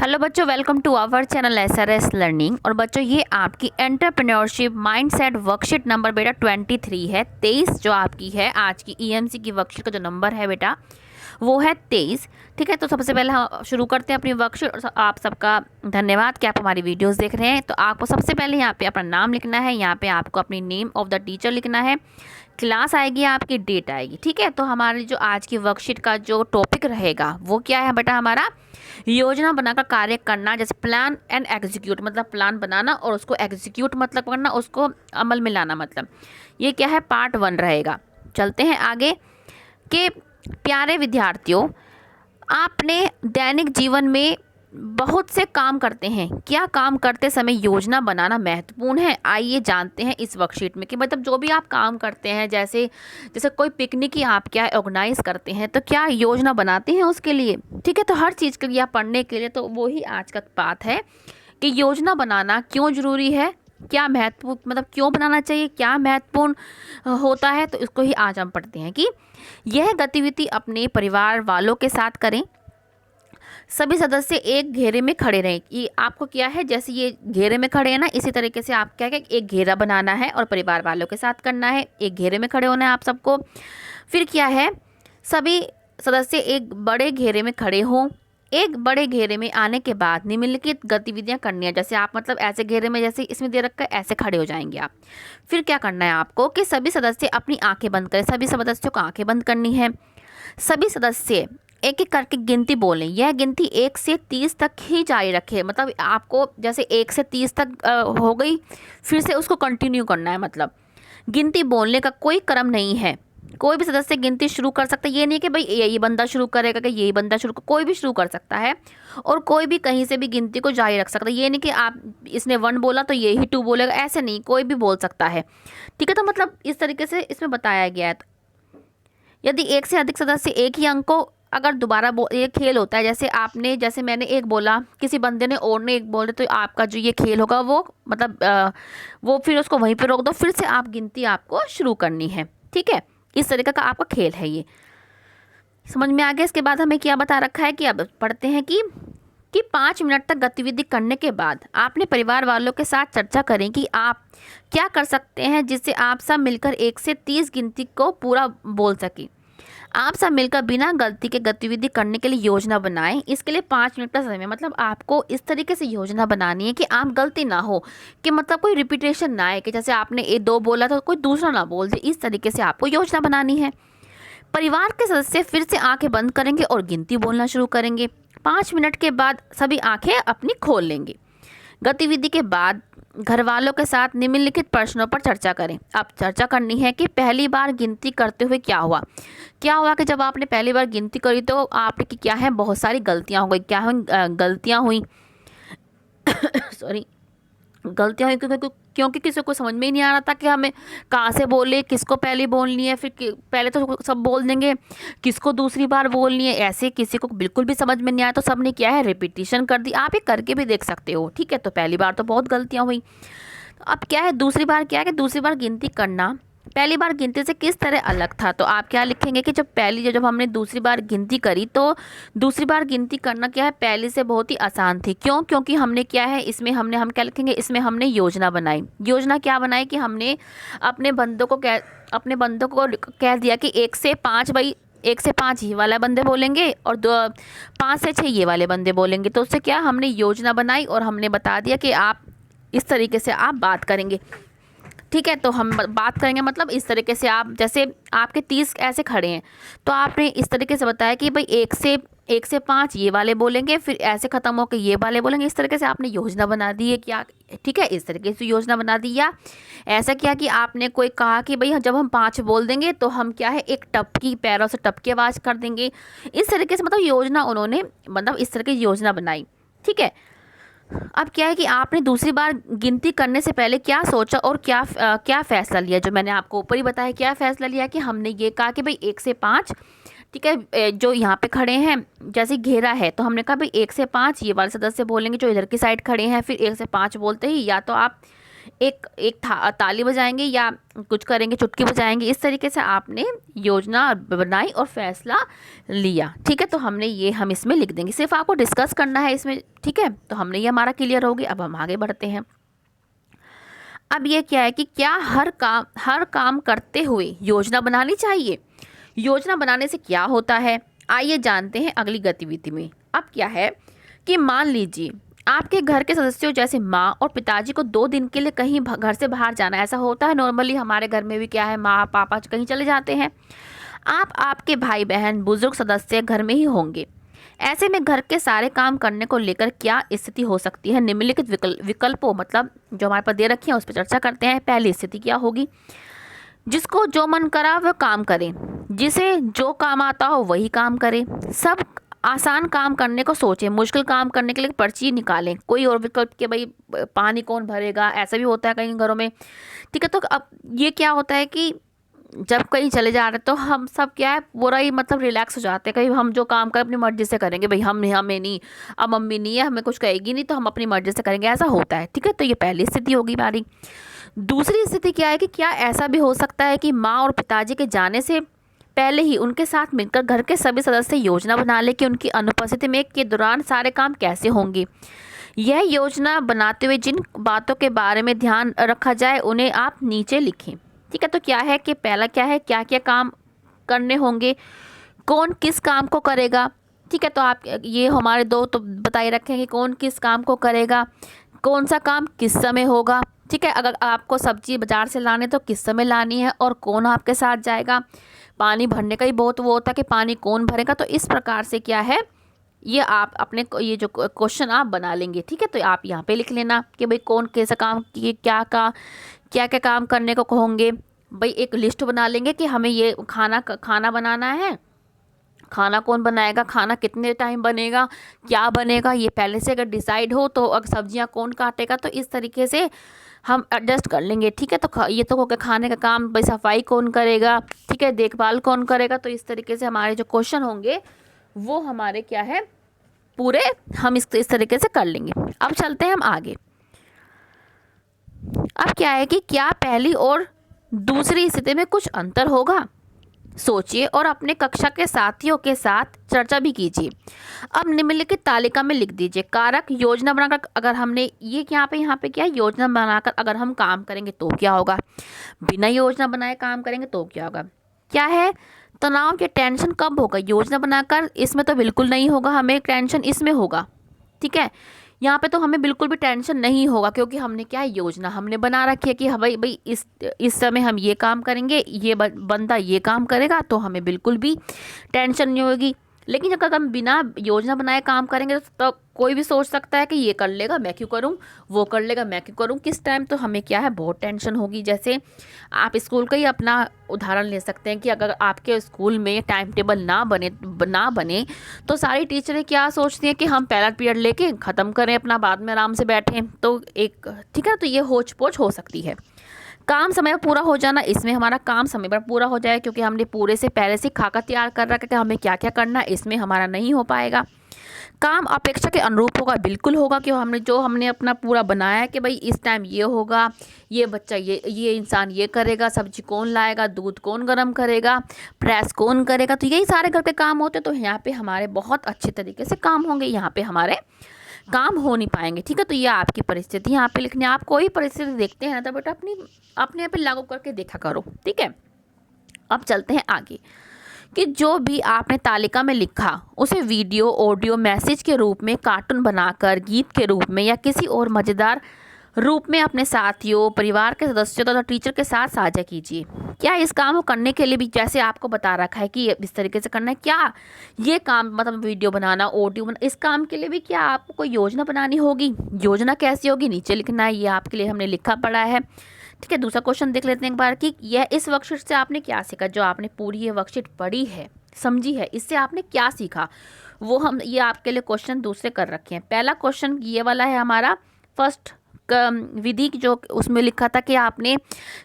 Hello बच्चों, welcome to our channel SRS learning. और बच्चों, ये आपकी एंटरप्रेन्योरशिप माइंडसेट वर्कशीट नंबर बेटा 23 है। 23 जो आपकी है आज की ईएमसी की वर्कशीट का जो नंबर है बेटा वो है 23। ठीक है, तो सबसे पहले हम शुरू करते हैं अपनी वर्कशीट। और आप सबका धन्यवाद कि आप हमारी वीडियोस देख रहे हैं। तो आपको सबसे पहले यहाँ पे अपना नाम लिखना है, यहाँ पे आपको अपनी नेम ऑफ द टीचर लिखना है, क्लास आएगी, आपकी डेट आएगी। ठीक है, तो हमारी जो आज की वर्कशीट का जो टॉपिक रहेगा वो क्या है बेटा, हमारा योजना बनाकर कार्य करना। जैसे प्लान एंड एग्जीक्यूट, मतलब प्लान बनाना और उसको एग्जीक्यूट मतलब करना, उसको अमल में लाना, मतलब ये क्या है, पार्ट 1 रहेगा। चलते हैं आगे। के प्यारे विद्यार्थियों, आपने दैनिक जीवन में बहुत से काम करते हैं। क्या काम करते समय योजना बनाना महत्वपूर्ण है? आइए जानते हैं इस वर्कशीट में कि मतलब जो भी आप काम करते हैं, जैसे जैसे कोई पिकनिक ही आप क्या ऑर्गेनाइज करते हैं तो क्या योजना बनाते हैं उसके लिए। ठीक है, तो हर चीज़ के लिए आप पढ़ने के लिए, तो वही आज का बात है कि योजना बनाना क्यों जरूरी है, क्या महत्वपूर्ण, मतलब क्यों बनाना चाहिए, क्या महत्वपूर्ण होता है। तो इसको ही आज हम पढ़ते हैं कि यह गतिविधि अपने परिवार वालों के साथ करें। सभी सदस्य एक घेरे में खड़े रहें। ये आपको क्या है, जैसे ये घेरे में खड़े हैं ना, इसी तरीके से आप क्या एक घेरा बनाना है और परिवार वालों के साथ करना है। एक घेरे में खड़े होना है आप सबको। फिर क्या है, सभी सदस्य एक बड़े घेरे में खड़े हों। एक बड़े घेरे में आने के बाद निम्नलिखित गतिविधियां करनी है। जैसे आप मतलब ऐसे घेरे में, जैसे इसमें दे रखा है, ऐसे खड़े हो जाएंगे आप। फिर क्या करना है आपको कि सभी सदस्य अपनी आंखें बंद करें। सभी सदस्यों को आंखें बंद करनी है। सभी सदस्य एक एक करके गिनती बोलें। यह गिनती 1 से 30 तक ही जारी रखे। मतलब आपको जैसे 1 से 30 तक हो गई, फिर से उसको कंटिन्यू करना है। मतलब गिनती बोलने का कोई क्रम नहीं है। कोई भी सदस्य गिनती शुरू कर सकता है। ये नहीं कि भाई यही बंदा शुरू करेगा कि यही बंदा शुरू, कोई भी शुरू कर सकता है और कोई भी कहीं से भी गिनती को जारी रख सकता है। ये नहीं कि आप इसने 1 बोला तो यही 2 बोलेगा, ऐसे नहीं, कोई भी बोल सकता है। ठीक है, तो मतलब इस तरीके से इसमें बताया गया है। यदि एक से अधिक सदस्य एक ही अंक को अगर दोबारा ये खेल होता है, जैसे आपने, जैसे मैंने एक बोला, किसी बंदे ने और ने एक बोले, तो आपका जो ये खेल होगा वो मतलब वो फिर उसको वहीं पे रोक दो, फिर से आप गिनती आपको शुरू करनी है। ठीक है, इस तरीके का आपका खेल है ये। समझ में आ गया। इसके बाद हमें क्या बता रखा है कि अब पढ़ते हैं कि 5 मिनट तक गतिविधि करने के बाद आपने परिवार वालों के साथ चर्चा करें कि आप क्या कर सकते हैं जिससे आप सब मिलकर 1 से 30 गिनती को पूरा बोल सकें। आप सब मिलकर बिना गलती के गतिविधि करने के लिए योजना बनाएं। इसके लिए 5 मिनट का समय, मतलब आपको इस तरीके से योजना बनानी है कि आप गलती ना हो, कि मतलब कोई रिपीटेशन ना आए, कि जैसे आपने ए 2 बोला तो कोई दूसरा ना बोल दे। इस तरीके से आपको योजना बनानी है। परिवार के सदस्य फिर से आंखें बंद करेंगे और गिनती बोलना शुरू करेंगे। 5 मिनट के बाद सभी आंखें अपनी खोल लेंगे। गतिविधि के बाद घर वालों के साथ निम्नलिखित प्रश्नों पर चर्चा करें। अब चर्चा करनी है कि पहली बार गिनती करते हुए क्या हुआ। क्या हुआ कि जब आपने पहली बार गिनती करी तो आपकी क्या है, बहुत सारी गलतियां हो गई। क्या हुई, गलतियां हुई सॉरी, गलतियां हुई क्योंकि किसी को समझ में ही नहीं आ रहा था कि हमें कहाँ से बोले, किसको पहले बोलनी है। फिर पहले तो सब बोल देंगे, किसको दूसरी बार बोलनी है, ऐसे किसी को बिल्कुल भी समझ में नहीं आया तो सबने क्या है, रिपीटिशन कर दी। आप ये करके भी देख सकते हो। ठीक है, तो पहली बार तो बहुत गलतियाँ हुई। तो अब क्या है, दूसरी बार क्या है कि दूसरी बार गिनती करना पहली बार गिनती से किस तरह अलग था। तो आप क्या लिखेंगे कि जब हमने दूसरी बार गिनती करी तो दूसरी बार गिनती करना क्या है, पहले से बहुत ही आसान थी। क्यों? क्योंकि हमने क्या है, इसमें हम क्या लिखेंगे, इसमें हमने योजना बनाई। योजना क्या बनाई कि हमने अपने बंदों को कह दिया कि 1 से 5, भाई 1 से 5 ये वाला बंदे बोलेंगे और 5 से 6 ये वाले बंदे बोलेंगे। तो उससे क्या, हमने योजना बनाई और हमने बता दिया कि आप इस तरीके से आप बात करेंगे। ठीक है, तो हम बात करेंगे मतलब इस तरीके से, आप जैसे आपके 30 ऐसे खड़े हैं तो आपने इस तरीके से बताया कि भाई 1 से 5 ये वाले बोलेंगे, फिर ऐसे ख़त्म होकर ये वाले बोलेंगे। इस तरीके से आपने योजना बना दी है क्या। ठीक है, इस तरीके से योजना बना दी। या ऐसा किया कि आपने कोई कहा कि भाई जब हम 5 बोल देंगे तो हम क्या है, एक टपकी, पैरों से टपकी आवाज़ कर देंगे। इस तरीके से मतलब योजना उन्होंने, मतलब इस तरह की योजना बनाई। ठीक है, अब क्या है कि आपने दूसरी बार गिनती करने से पहले क्या सोचा और क्या फ़ैसला लिया। जो मैंने आपको ऊपर ही बताया, क्या फ़ैसला लिया कि हमने ये कहा कि भाई 1 से 5, ठीक है, जो यहाँ पे खड़े हैं जैसे घेरा है तो हमने कहा भाई 1 से 5 ये वाले सदस्य बोलेंगे जो इधर की साइड खड़े हैं। फिर 1 से 5 बोलते ही या तो आप एक एक ताली बजाएंगे या कुछ करेंगे, चुटकी बजाएंगे, इस तरीके से आपने योजना बनाई और फैसला लिया। ठीक है, तो हम इसमें लिख देंगे, सिर्फ आपको डिस्कस करना है इसमें। ठीक है, तो हमने ये हमारा क्लियर हो गया। अब हम आगे बढ़ते हैं। अब ये क्या है कि क्या हर काम करते हुए योजना बनानी चाहिए? योजना बनाने से क्या होता है, आइए जानते हैं अगली गतिविधि में। अब क्या है कि मान लीजिए आपके घर के सदस्यों जैसे माँ और पिताजी को 2 दिन के लिए कहीं घर से बाहर जाना है। ऐसा होता है नॉर्मली, हमारे घर में भी क्या है, माँ पापा कहीं चले जाते हैं। आपके भाई बहन बुजुर्ग सदस्य घर में ही होंगे। ऐसे में घर के सारे काम करने को लेकर क्या स्थिति हो सकती है? निम्नलिखित विकल्पों, मतलब जो हमारे पास दे रखी है उस पर चर्चा करते हैं। पहली स्थिति क्या होगी? जिसको जो मन करा वह काम करे, जिसे जो काम आता हो वही काम करे। सब आसान काम करने को सोचें, मुश्किल काम करने के लिए पर्ची निकालें। कोई और विकल्प कि भाई पानी कौन भरेगा, ऐसा भी होता है कई घरों में। ठीक है, तो अब ये क्या होता है कि जब कहीं चले जा रहे तो हम सब क्या है, पूरा ही मतलब रिलैक्स हो जाते हैं। कहीं हम जो काम करें अपनी मर्जी से करेंगे, भाई हमें नहीं, अब मम्मी नहीं है, हमें कुछ कहेगी नहीं तो हम अपनी मर्जी से करेंगे, ऐसा होता है। ठीक है, तो ये पहली स्थिति होगी हमारी। दूसरी स्थिति क्या है कि क्या ऐसा भी हो सकता है कि माँ और पिताजी के जाने से पहले ही उनके साथ मिलकर घर के सभी सदस्य योजना बना ले कि उनकी अनुपस्थिति में के दौरान सारे काम कैसे होंगे। यह योजना बनाते हुए जिन बातों के बारे में ध्यान रखा जाए उन्हें आप नीचे लिखें। ठीक है, तो क्या है कि पहला क्या है, क्या क्या काम करने होंगे, कौन किस काम को करेगा। ठीक है, तो आप ये हमारे दो तो बताए रखें कि कौन किस काम को करेगा, कौन सा काम किस समय होगा। ठीक है, अगर आपको सब्जी बाजार से लाने तो किस समय लानी है और कौन आपके साथ जाएगा। पानी भरने का ही बहुत वो होता है कि पानी कौन भरेगा। तो इस प्रकार से क्या है, ये आप अपने ये जो क्वेश्चन आप बना लेंगे। ठीक है, तो आप यहाँ पे लिख लेना कि भाई कौन कैसा काम क्या क्या काम करने को कहोगे। भाई एक लिस्ट बना लेंगे कि हमें ये खाना बनाना है, खाना कौन बनाएगा, खाना कितने टाइम बनेगा, क्या बनेगा, ये पहले से अगर डिसाइड हो तो अगर सब्जियां कौन काटेगा, तो इस तरीके से हम एडजस्ट कर लेंगे। ठीक है, तो ये तो हो गया खाने का काम, भाई सफाई कौन करेगा, ठीक है, देखभाल कौन करेगा। तो इस तरीके से हमारे जो क्वेश्चन होंगे वो हमारे क्या है, पूरे हम इस तरीके से कर लेंगे। अब चलते हैं हम आगे। अब क्या है कि क्या पहली और दूसरी स्थिति में कुछ अंतर होगा? सोचिए और अपने कक्षा के साथियों के साथ चर्चा भी कीजिए। अब निम्नलिखित तालिका में लिख दीजिए कारक। योजना बनाकर अगर हमने ये यहाँ पे क्या, योजना बनाकर अगर हम काम करेंगे तो क्या होगा, बिना योजना बनाए काम करेंगे तो क्या होगा। क्या है, तनाव के टेंशन कब होगा, योजना बनाकर, इसमें तो बिल्कुल नहीं होगा, हमें टेंशन इसमें होगा। ठीक है, यहाँ पे तो हमें बिल्कुल भी टेंशन नहीं होगा क्योंकि हमने क्या योजना हमने बना रखी है कि भाई भाई इस समय हम ये काम करेंगे, ये बंदा ये काम करेगा, तो हमें बिल्कुल भी टेंशन नहीं होगी। लेकिन अगर हम बिना योजना बनाए काम करेंगे तो कोई भी सोच सकता है कि ये कर लेगा मैं क्यों करूं, वो कर लेगा मैं क्यों करूं, किस टाइम, तो हमें क्या है बहुत टेंशन होगी। जैसे आप स्कूल का ही अपना उदाहरण ले सकते हैं कि अगर आपके स्कूल में टाइम टेबल ना बने तो सारी टीचरें क्या सोचती हैं कि हम पहला पीरियड लेके ख़त्म करें अपना, बाद में आराम से बैठें, तो एक ठीक है, तो ये होच पोच हो सकती है। काम समय पर पूरा हो जाना, इसमें हमारा काम समय पर पूरा हो जाए क्योंकि हमने पूरे से पहले से खाका तैयार कर रखा है कि हमें क्या क्या करना है, इसमें हमारा नहीं हो पाएगा। काम अपेक्षा के अनुरूप होगा, बिल्कुल होगा कि हमने अपना पूरा बनाया है कि भाई इस टाइम ये होगा, ये बच्चा ये इंसान ये करेगा, सब्जी कौन लाएगा, दूध कौन गर्म करेगा, प्रेस कौन करेगा, तो यही सारे घर के काम होते हैं। तो यहाँ पे हमारे बहुत अच्छे तरीके से काम होंगे, यहाँ पे हमारे काम हो नहीं पाएंगे। ठीक है, तो ये आपकी परिस्थिति यहाँ पे लिखने, आप कोई परिस्थिति देखते हैं ना तो बेटा अपने यहाँ पे लागू करके देखा करो। ठीक है, अब चलते हैं आगे कि जो भी आपने तालिका में लिखा उसे वीडियो ऑडियो मैसेज के रूप में, कार्टून बनाकर, गीत के रूप में या किसी और मज़ेदार रूप में अपने साथियों, परिवार के सदस्यों तथा टीचर के साथ साझा कीजिए। क्या इस काम को करने के लिए भी जैसे आपको बता रखा है कि इस तरीके से करना है, क्या ये काम मतलब वीडियो बनाना, ऑडियो इस काम के लिए भी क्या आपको कोई योजना बनानी होगी। योजना कैसी होगी, नीचे लिखना है, ये आपके लिए हमने लिखा पड़ा है। ठीक है, दूसरा क्वेश्चन देख लेते हैं एक बार कि यह इस वर्कशीट से आपने क्या सीखा। जो आपने पूरी ये वर्कशीट पढ़ी है, समझी है, इससे आपने क्या सीखा, वो हम ये आपके लिए क्वेश्चन दूसरे कर रखे हैं। पहला क्वेश्चन ये वाला है हमारा फर्स्ट विधि, जो उसमें लिखा था कि आपने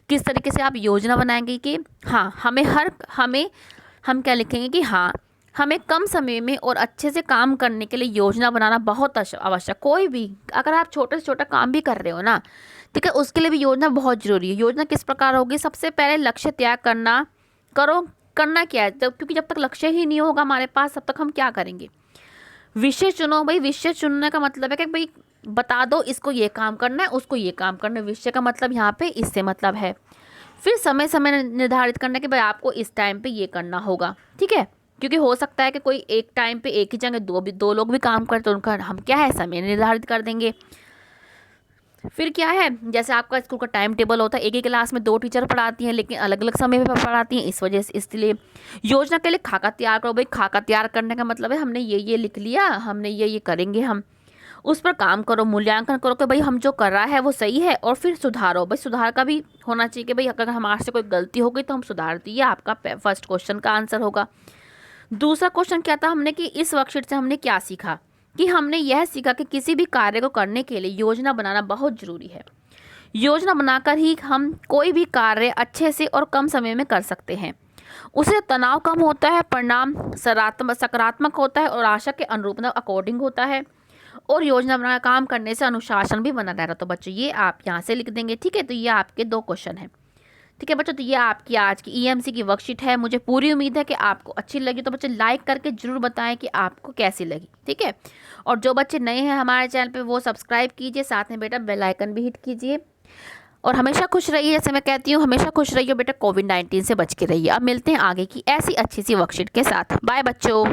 किस तरीके से आप योजना बनाएंगे कि हाँ हम क्या लिखेंगे कि हाँ हमें कम समय में और अच्छे से काम करने के लिए योजना बनाना बहुत आवश्यक। कोई भी अगर आप छोटे से छोटा काम भी कर रहे हो ना, ठीक है, उसके लिए भी योजना बहुत ज़रूरी है। योजना किस प्रकार होगी? सबसे पहले लक्ष्य त्याग करना क्या है, क्योंकि जब तक लक्ष्य ही नहीं होगा हमारे पास तब तक हम क्या करेंगे? विषय चुनो भाई। विषय चुनने का मतलब है कि भाई बता दो इसको ये काम करना है, उसको ये काम करना है। विषय का मतलब यहाँ पे इससे मतलब है। फिर समय समय निर्धारित करना कि भाई आपको इस टाइम पे ये करना होगा, ठीक है, क्योंकि हो सकता है कि कोई एक टाइम पे एक ही जगह दो लोग भी काम करते, तो उनका हम क्या है, समय निर्धारित कर देंगे। फिर क्या है, जैसे आपका स्कूल का टाइम टेबल होता है, एक ही क्लास में 2 टीचर पढ़ाती हैं लेकिन अलग अलग समय पर पढ़ाती हैं, इस वजह से इसलिए योजना के लिए खाका तैयार करो भाई। खाका तैयार करने का मतलब है हमने ये लिख लिया, हमने ये करेंगे, हम उस पर काम करो, मूल्यांकन करो कि भाई हम जो कर रहा है वो सही है, और फिर सुधारो भाई। सुधार का भी होना चाहिए कि भाई अगर हमारे से कोई गलती हो गई तो हम सुधार दिए। आपका फर्स्ट क्वेश्चन का आंसर होगा। दूसरा क्वेश्चन क्या था हमने कि इस वर्कशीट से हमने क्या सीखा, कि हमने यह सीखा कि किसी भी कार्य को करने के लिए योजना बनाना बहुत ज़रूरी है। योजना बनाकर ही हम कोई भी कार्य अच्छे से और कम समय में कर सकते हैं। उससे तनाव कम होता है, परिणाम सकारात्मक होता है और आशा के अनुरूप अकॉर्डिंग होता है, और योजना बना काम करने से अनुशासन भी बना रहता है। तो बच्चों ये आप यहाँ से लिख देंगे, ठीक है। तो ये आपके 2 क्वेश्चन हैं, ठीक है बच्चों। तो ये आपकी आज की ईएमसी की वर्कशीट है। मुझे पूरी उम्मीद है कि आपको अच्छी लगी। तो बच्चे लाइक करके जरूर बताएं कि आपको कैसी लगी, ठीक है। और जो बच्चे नए हैं हमारे चैनल पे वो सब्सक्राइब कीजिए, साथ में बेटा बेल आइकन भी हिट कीजिए। और हमेशा खुश रहिए, जैसे मैं कहती हूँ हमेशा खुश रहिए बेटा, कोविड-19 से बच के रहिए। अब मिलते हैं आगे की ऐसी अच्छी सी वर्कशीट के साथ। बाय बच्चों।